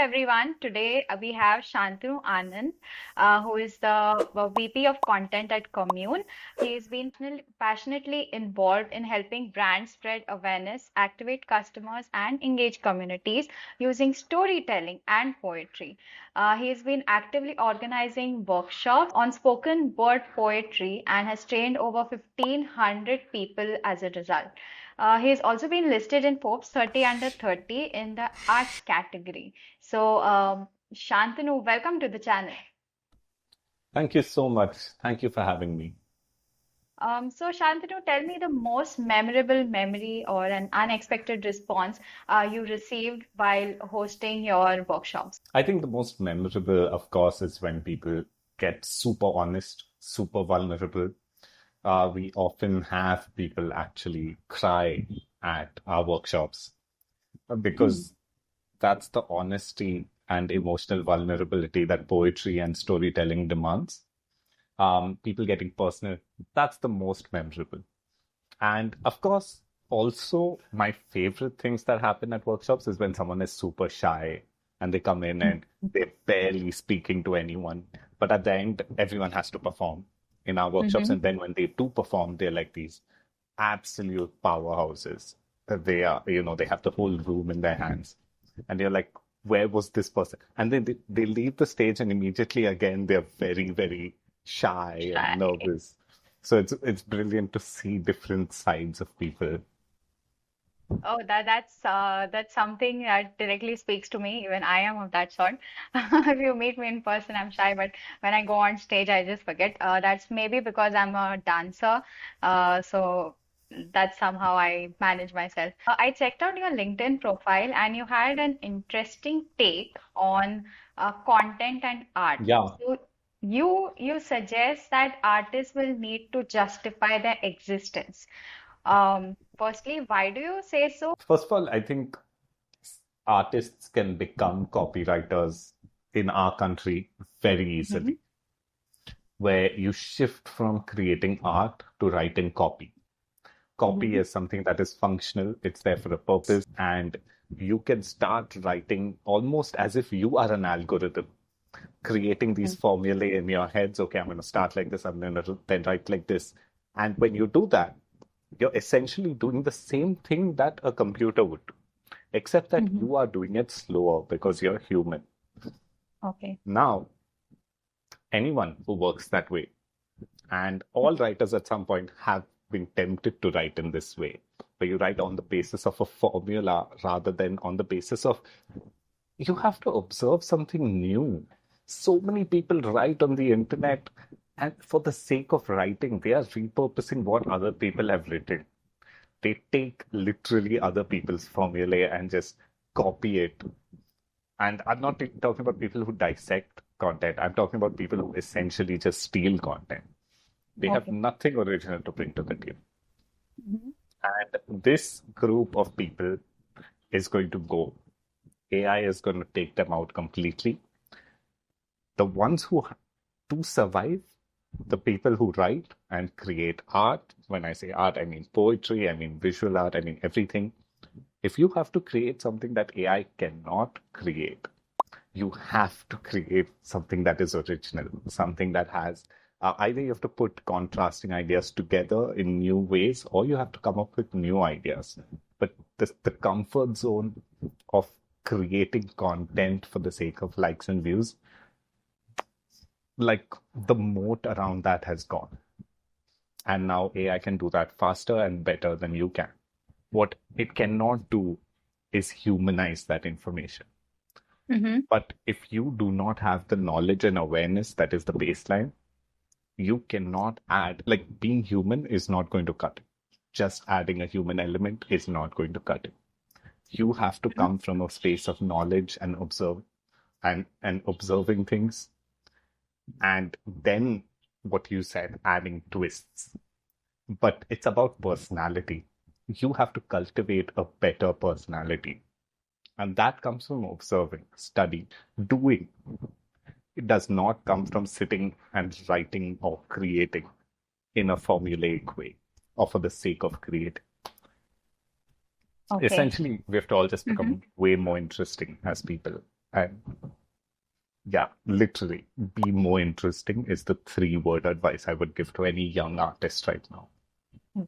everyone. Today we have Shantanu Anand, who is the VP of Content at Commune. He's been passionately involved in helping brands spread awareness, activate customers, and engage communities using storytelling and poetry. He's been actively organizing workshops on spoken word poetry and has trained over 1,500 people as a result. He's also been listed in Forbes 30 under 30 in the arts category. So, Shantanu, welcome to the channel. Thank you so much. Thank you for having me. So, Shantanu, tell me the most memorable memory or an unexpected response you received while hosting your workshops. I think the most memorable, of course, is when people get super honest, super vulnerable. We often have people actually cry at our workshops Hmm. because that's the honesty and emotional vulnerability that poetry and storytelling demands. People getting personal, that's the most memorable. And of course, also my favorite things that happen at workshops is when someone is super shy and they come in and they're barely speaking to anyone. But at the end, everyone has to perform in our workshops. Mm-hmm. And then when they do perform, they're like these absolute powerhouses. That they are, they have the whole room in their hands. And you're like, where was this person? And then they leave the stage and immediately again, they're very, very shy and Shy. nervous. So it's brilliant to see different sides of people. Oh, that's something that directly speaks to me. Even I am of that sort. If you meet me in person, I'm shy, but when I go on stage, I just forget. That's maybe because I'm a dancer. So that's somehow I manage myself. I checked out your LinkedIn profile, and you had an interesting take on content and art. Yeah. So you suggest that artists will need to justify their existence. Firstly, why do you say so? First of all, I think artists can become copywriters in our country very Mhm. easily, where you shift from creating art to writing copy. Copy Mhm. is something that is functional, it's there for a purpose, and you can start writing almost as if you are an algorithm, creating these Mhm. formulae in your heads. Okay, I'm going to start like this, I'm going to then write like this. And when you do that, you're essentially doing the same thing that a computer would do, except that Mhm. you are doing it slower because you're human. Okay. Now, anyone who works that way, and all writers at some point have been tempted to write in this way, where you write on the basis of a formula rather than on the basis of you have to observe something new. So many people write on the internet, and for the sake of writing, they are repurposing what other people have written. They take literally other people's formulae and just copy it. And I'm not talking about people who dissect content. I'm talking about people who essentially just steal content. They have Okay. nothing original to bring to the table. Mhm. And this group of people is going to go. AI is going to take them out completely. The ones who to survive, the people who write and create art, when I say art, I mean poetry, I mean visual art, I mean everything. If you have to create something that AI cannot create, you have to create something that is original, something that has either you have to put contrasting ideas together in new ways or you have to come up with new ideas. But the comfort zone of creating content for the sake of likes and views, like the moat around that has gone. And now AI can do that faster and better than you can. What it cannot do is humanize that information. Mhm. But if you do not have the knowledge and awareness that is the baseline, you cannot add, like being human is not going to cut it. Just adding a human element is not going to cut it. You have to Mhm. come from a space of knowledge and and observing things. And then what you said, adding twists. But it's about personality. You have to cultivate a better personality. And that comes from observing, studying, doing. It does not come from sitting and writing or creating in a formulaic way or for the sake of creating. Okay. Essentially, we have to all just Mhm. become way more interesting as people And yeah, literally, be more interesting is the three-word advice I would give to any young artist right now.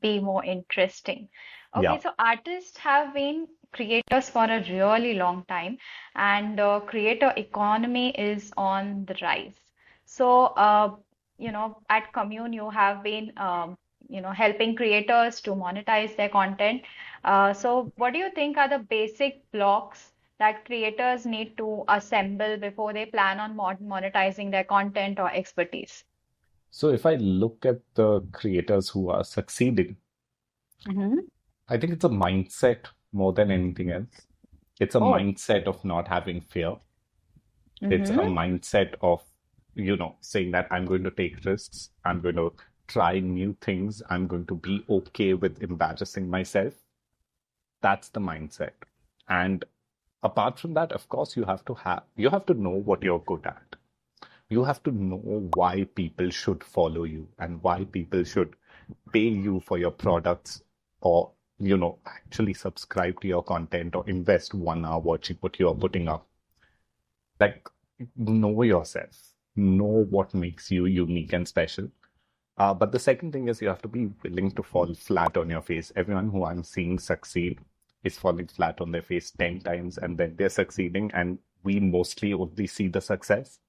Be more interesting. Okay, Yeah. so artists have been creators for a really long time, and creator economy is on the rise. So, at Commune, you have been, helping creators to monetize their content. So, what do you think are the basic blocks that creators need to assemble before they plan on monetizing their content or expertise? So if I look at the creators who are succeeding, Mm-hmm. I think it's a mindset more than anything else. It's a Oh. mindset of not having fear. It's a Mm-hmm. mindset of, saying that I'm going to take risks. I'm going to try new things. I'm going to be okay with embarrassing myself. That's the mindset. And apart from that, of course, you have to know what you're good at. You have to know why people should follow you and why people should pay you for your products or, actually subscribe to your content or invest 1 hour watching what you're putting up. Like, know yourself, know what makes you unique and special. But the second thing is you have to be willing to fall flat on your face. Everyone who I'm seeing succeed is falling flat on their face 10 times and then they're succeeding. And we mostly only see the success,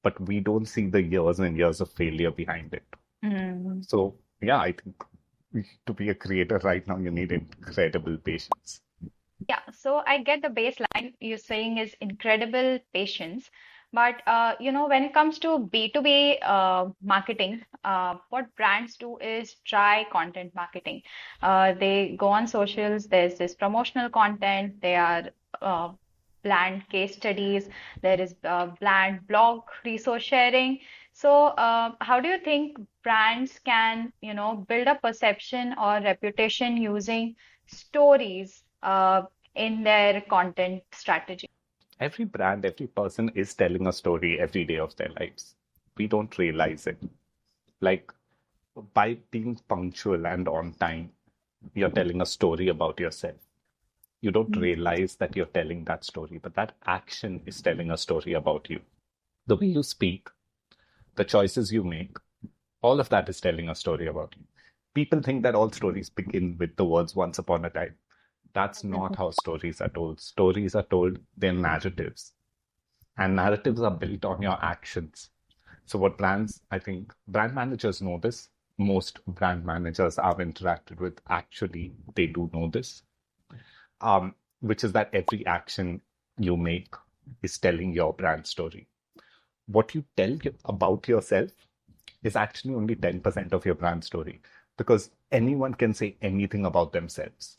but we don't see the years and years of failure behind it. Mm. So, yeah, I think to be a creator right now, you need incredible patience. Yeah, so I get the baseline you're saying is incredible patience. But when it comes to B2B marketing, what brands do is try content marketing. They go on socials, there's this promotional content, there are uh, planned case studies, there is planned blog resource sharing. So, how do you think brands can, build a perception or reputation using stories in their content strategy? Every brand, every person is telling a story every day of their lives. We don't realize it. Like by being punctual and on time, you're telling a story about yourself. You don't Mm. realize that you're telling that story, but that action is telling a story about you. The way you speak, the choices you make, all of that is telling a story about you. People think that all stories begin with the words once upon a time. That's not how stories are told. Stories are told, they're narratives. And narratives are built on your actions. So, what brands, I think brand managers know this. Most brand managers I've interacted with actually, they do know this, which is that every action you make is telling your brand story. What you tell about yourself is actually only 10% of your brand story because anyone can say anything about themselves.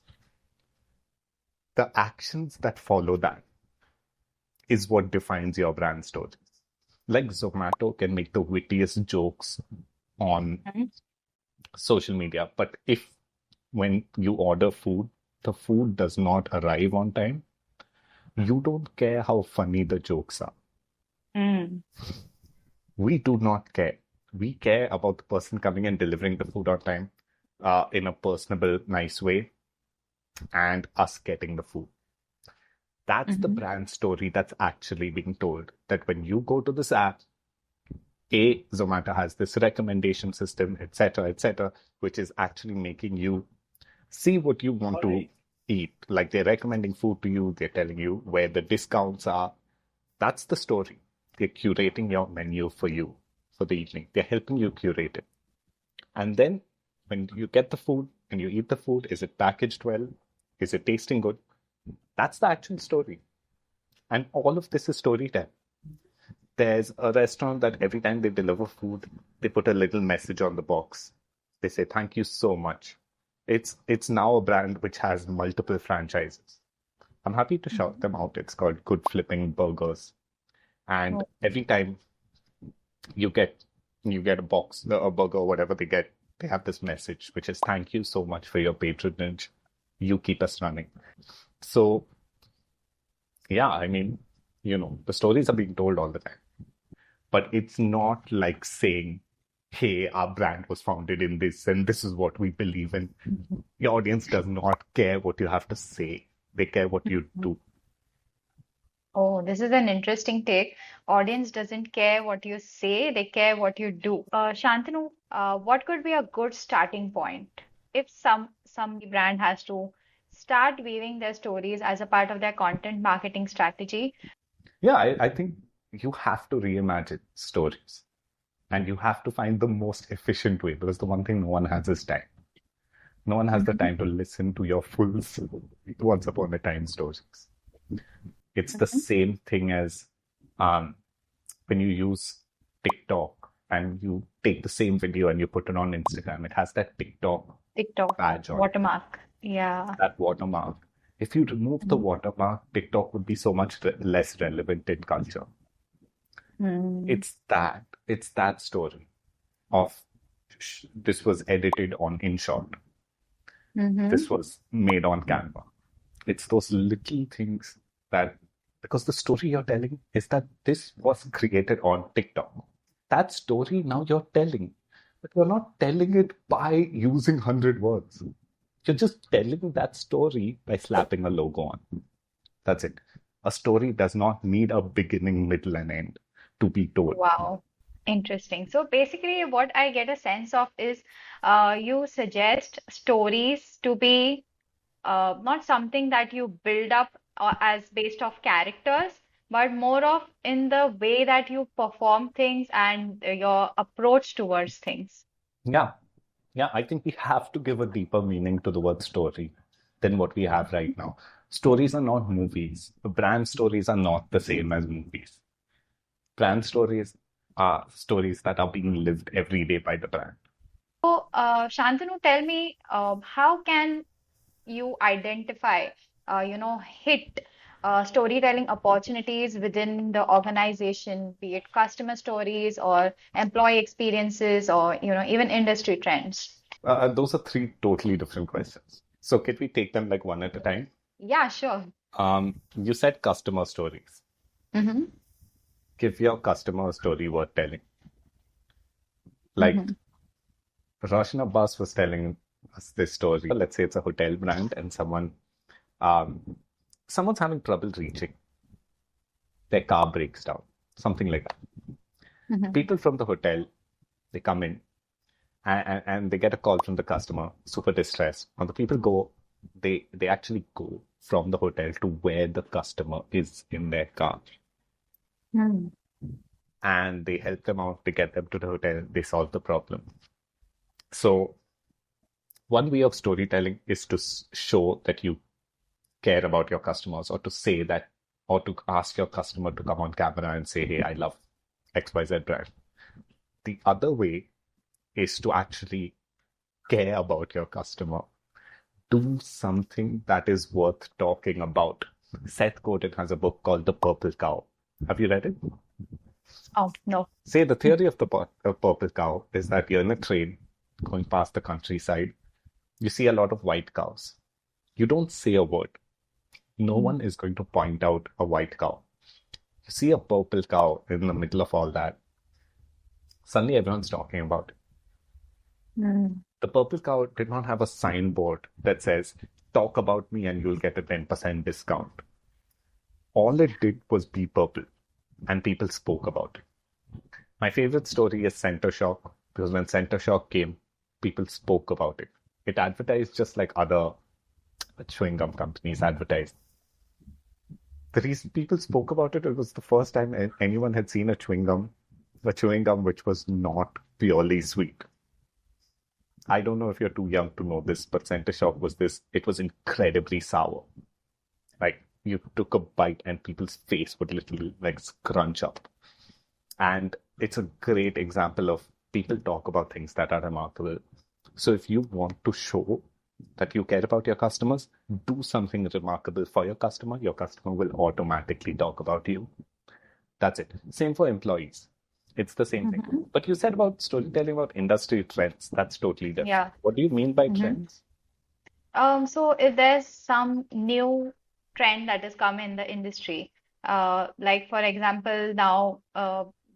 The actions that follow that is what defines your brand story. Like Zomato can make the wittiest jokes on Mhm. social media, but if when you order food, the food does not arrive on time, you don't care how funny the jokes are. Mm. We do not care. We care about the person coming and delivering the food on time in a personable, nice way, and us getting the food. That's the Mhm. brand story that's actually being told. That when you go to this app, Zomato has this recommendation system, etc., which is actually making you see what you want to eat. Like they're recommending food to you, they're telling you where the discounts are. That's the story. They're curating your menu for you for the evening. They're helping you curate it. And then when you get the food and you eat the food, is it packaged well? Is it tasting good? That's the actual story. And all of this is storytelling. There's a restaurant that every time they deliver food, they put a little message on the box. They say, thank you so much. It's now a brand which has multiple franchises. I'm happy to shout them out. It's called Good Flipping Burgers. And Oh. every time you get you get a box, a burger, whatever they get, they have this message which is thank you so much for your patronage. You keep us running. So yeah, I mean, the stories are being told all the time. But it's not like saying, hey, our brand was founded in this and this is what we believe in. Your audience does not care what you have to say. They care what you Mhm. do. Oh, this is an interesting take. Audience doesn't care what you say, they care what you do. Shantanu, what could be a good starting point if some brand has to start weaving their stories as a part of their content marketing strategy? Yeah, I think you have to reimagine stories and you have to find the most efficient way because the one thing no one has is time. No one has the Mhm, time to listen to your full once upon a time stories. It's the mhm. same thing as um, when you use TikTok and you take the same video and you put it on Instagram. It has that TikTok TikTok badge on it, watermark. Yeah. that watermark. If you remove the Mhm. watermark, TikTok would be so much less relevant in culture. Mm. It's that story of this was edited on InShot. This Mhm. was made on Canva. It's those little things that, because the story you're telling is that this was created on TikTok. That story now you're telling, but you're not telling it by using 100 words. You're just telling that story by slapping a logo on. That's it. A story does not need a beginning, middle, and end to be told. Wow. Interesting. So basically, what I get a sense of is you suggest stories to be not something that you build up as based off characters, but more of in the way that you perform things and your approach towards things. Yeah, yeah, I think we have to give a deeper meaning to the word story than what we have right now. Stories are not movies. Brand stories are not the same as movies. Brand stories are stories that are being lived every day by the brand. So, Shantanu, tell me, how can you identify, hit storytelling opportunities within the organization, be it customer stories or employee experiences or, even industry trends? Those are three totally different questions. So can we take them like one at a time? Yeah, sure. You said customer stories. Mm-hmm. Give your customer a story worth telling. Like Mm-hmm. Roshan Abbas was telling us this story. Let's say it's a hotel brand and um, someone's having trouble reaching. Their car breaks down, something like that. Mm-hmm. People from the hotel, they come in and they get a call from the customer, super distressed. And the people go, they actually go from the hotel to where the customer is in their car, Mm-hmm. and they help them out. They get them to the hotel. They solve the problem. So one way of storytelling is to show that you care about your customers, or to say that, or to ask your customer to come on camera and say, "Hey, I love XYZ brand." The other way is to actually care about your customer. Do something that is worth talking about. Seth Godin has a book called The Purple Cow. Have you read it? Oh, no. Say the theory of the purple cow is that you're in a train going past the countryside. You see a lot of white cows. You don't say a word. No one is going to point out a white cow. You see a purple cow in the middle of all that. Suddenly everyone's talking about it. Mm-hmm. The purple cow did not have a signboard that says, talk about me and you'll get a 10% discount. All it did was be purple, and people spoke about it. My favorite story is Center Shock, because when Center Shock came, people spoke about it. It advertised just like other chewing gum companies advertised. The reason people spoke about it, it was the first time anyone had seen a chewing gum which was not purely sweet. I don't know if you're too young to know this, but Center Shock was this. It was incredibly sour. Like you took a bite and people's face would literally like scrunch up. And it's a great example of people talk about things that are remarkable. So if you want to show that you care about your customers, do something remarkable for your customer will automatically talk about you. That's it. Same for employees. It's the same thing. Mm-hmm. But you said about storytelling about industry trends. That's totally different. Yeah. What do you mean by Mm-hmm. trends? So if there's some new trend that has come in the industry, like for example, now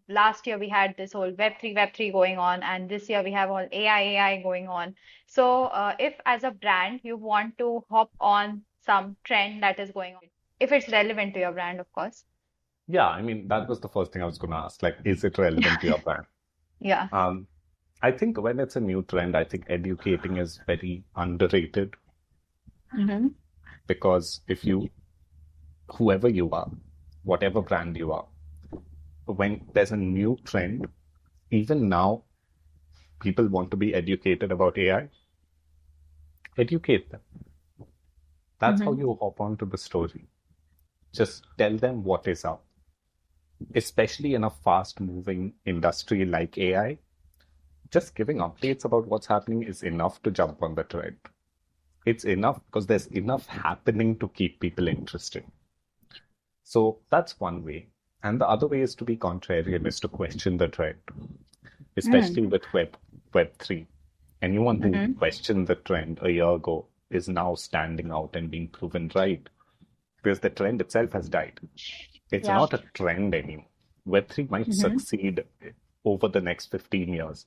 last year we had this whole Web3 going on, and this year we have all AI going on. So if as a brand you want to hop on some trend that is going on, if it's relevant to your brand, of course. Yeah, I mean, that was the first thing I was going to ask. Like, is it relevant to your brand? Yeah. Um, I think when it's a new trend, I think educating is very underrated Mm-hmm. because if you, whoever you are, whatever brand you are, when there's a new trend, even now, people want to be educated about AI, educate them. That's how Mm-hmm. you hop onto the story. Just tell them what is up. Especially in a fast moving industry like AI, just giving updates about what's happening is enough to jump on the trend. It's enough because there's enough happening to keep people interested. So that's one way. And the other way is to be contrarian, is to question the trend, especially with Web3. Anyone who Mm-hmm. questioned the trend a year ago is now standing out and being proven right because the trend itself has died. It's Yeah. not a trend anymore. Web3 might Mm-hmm. succeed over the next 15 years,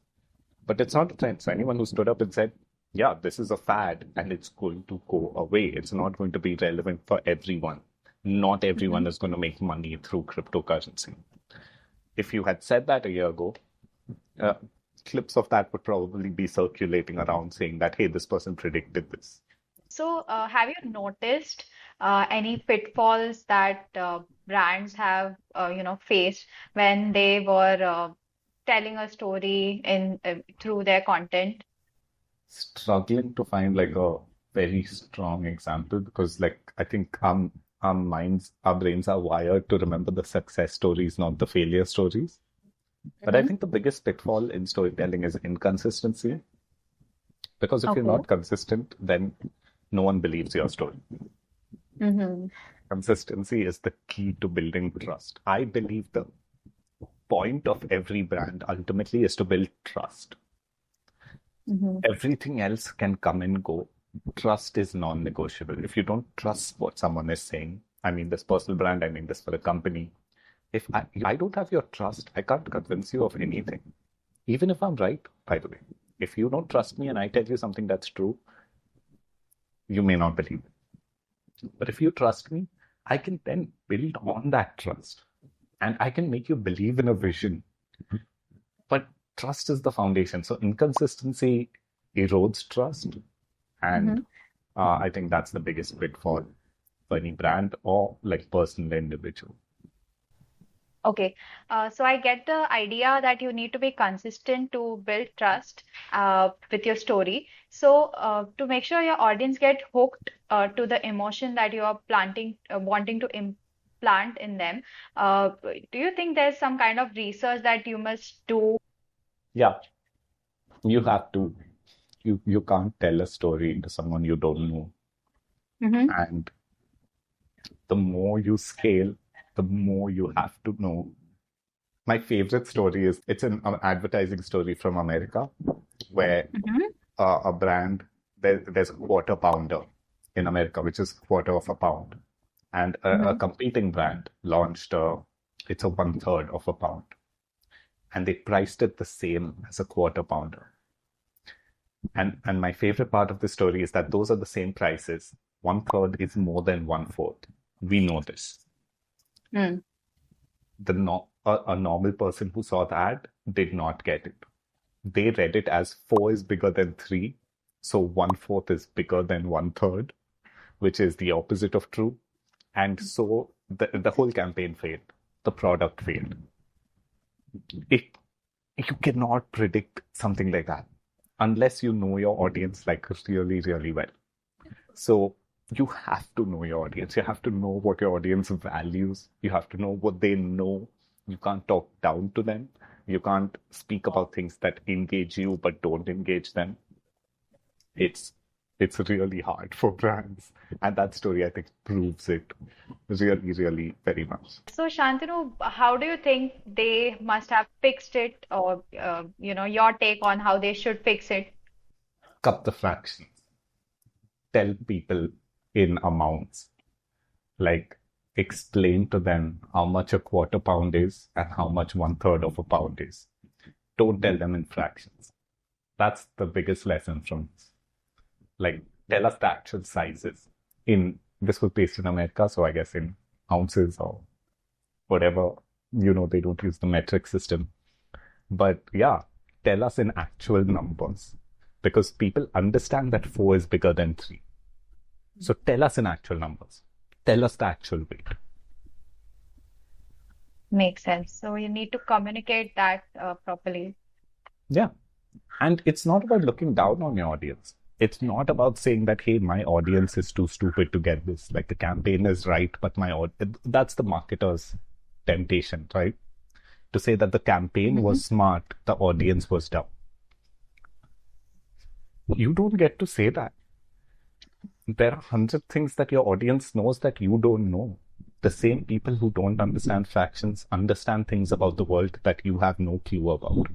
but it's not a trend. So anyone who stood up and said, yeah, this is a fad and it's going to go away, it's not going to be relevant for everyone. Not Mm-hmm. everyone is going to make money through cryptocurrency. If you had said that a year ago, uh, clips of that would probably be circulating around saying that, hey, this person predicted this. So, have you noticed any pitfalls that brands have, faced when they were telling a story in through their content? Struggling to find like a very strong example because like I think our brains are wired to remember the success stories, not the failure stories. But I Mm-hmm. think the biggest pitfall in storytelling is inconsistency. Because if you're Okay. not consistent, then no one believes your story. Mm-hmm. Consistency is the key to building trust. I believe the point of every brand ultimately is to build trust. Mm-hmm. Everything else can come and go. Trust is non-negotiable. If you don't trust what someone is saying, I mean this personal brand, I mean this for a company. If I don't have your trust, I can't convince you of anything. Even if I'm right, by the way. If you don't trust me and I tell you something that's true, you may not believe it. But if you trust me, I can then build on that trust and I can make you believe in a vision. But trust is the foundation. So inconsistency erodes trust. And Mm-hmm. I think that's the biggest pitfall for any brand or like personal individual. Okay, so I get the idea that you need to be consistent to build trust with your story. So, to make sure your audience get hooked to the emotion that you are planting, wanting to implant in them, do you think there's some kind of research that you must do? Yeah, you have to. You can't tell a story to someone you don't know. Mm-hmm. And the more you scale, the more you have to know. My favorite story is it's an advertising story from America where Mm-hmm. a brand, there's a quarter pounder in America, which is quarter of a pound. And a Mm-hmm. competing brand launched it's a one third of a pound. And they priced it the same as a quarter pounder. And my favorite part of the story is that those are the same prices. One third is more than one fourth. We know this. Mm. A normal person who saw that did not get it. They read it as four is bigger than three, so one fourth is bigger than one third, which is the opposite of true. And so the whole campaign failed. The product failed. It you cannot predict something like that unless you know your audience like really, really well. So you have to know your audience. You have to know what your audience values. You have to know what they know. You can't talk down to them. You can't speak about things that engage you but don't engage them. It's it's really hard for brands. And that story I think proves it really, really very much. So, Shantanu, how do you think they must have fixed it, or your take on how they should fix it? Cut the fractions. Tell people in amounts. Like explain to them how much a quarter pound is and how much one third of a pound is. Don't tell them in fractions. That's the biggest lesson from this. Like tell us the actual sizes. In this was based in America, so I guess in ounces or whatever, they don't use the metric system. But yeah, tell us in actual numbers because people understand that 4 is bigger than 3. So tell us in actual numbers. Tell us the actual weight. Makes sense. So you need to communicate that properly. Yeah. And it's not about looking down on your audience. It's not about saying that, hey, my audience is too stupid to get this. Like the campaign is right, but that's the marketer's temptation, right? To say that the campaign Hmm. was smart, the audience was dumb. You don't get to say that. There are 100 things that your audience knows that you don't know. The same people who don't understand fractions understand things about the world that you have no clue about.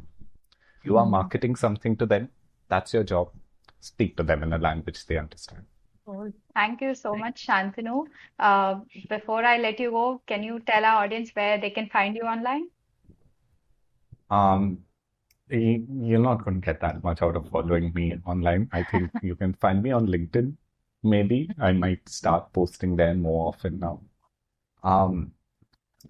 You are Hmm. marketing something to them. That's your job. Speak to them in a language they understand. Cool. Thank you so much, Shantanu. Uh, Before I let you go, can you tell our audience where they can find you online? Um, you're not going to get that much out of following me online. I think you can find me on LinkedIn. Maybe I might start posting there more often now. Um,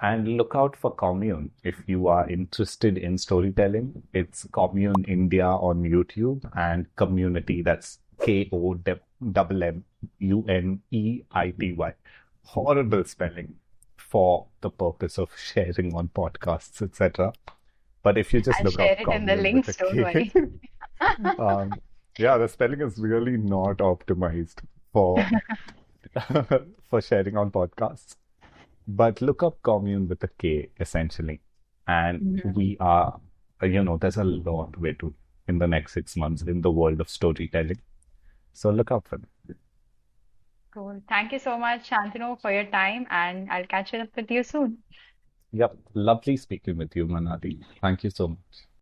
And look out for Commune if you are interested in storytelling. It's Commune India on YouTube and Community. That's KOMMUNEITY. Horrible spelling for the purpose of sharing on podcasts, etc. But if you just I'll look share up it in the Commune with a links, don't K, worry. um, yeah, the spelling is really not optimized for for sharing on podcasts. But look up commune with a K essentially. And Mhm. we are, there's a lot we're doing in the next 6 months in the world of storytelling. So look out for them. Cool. Thank you so much, Shantanu, for your time, and I'll catch up with you soon. Yep. Lovely speaking with you, Manali. Thank you so much.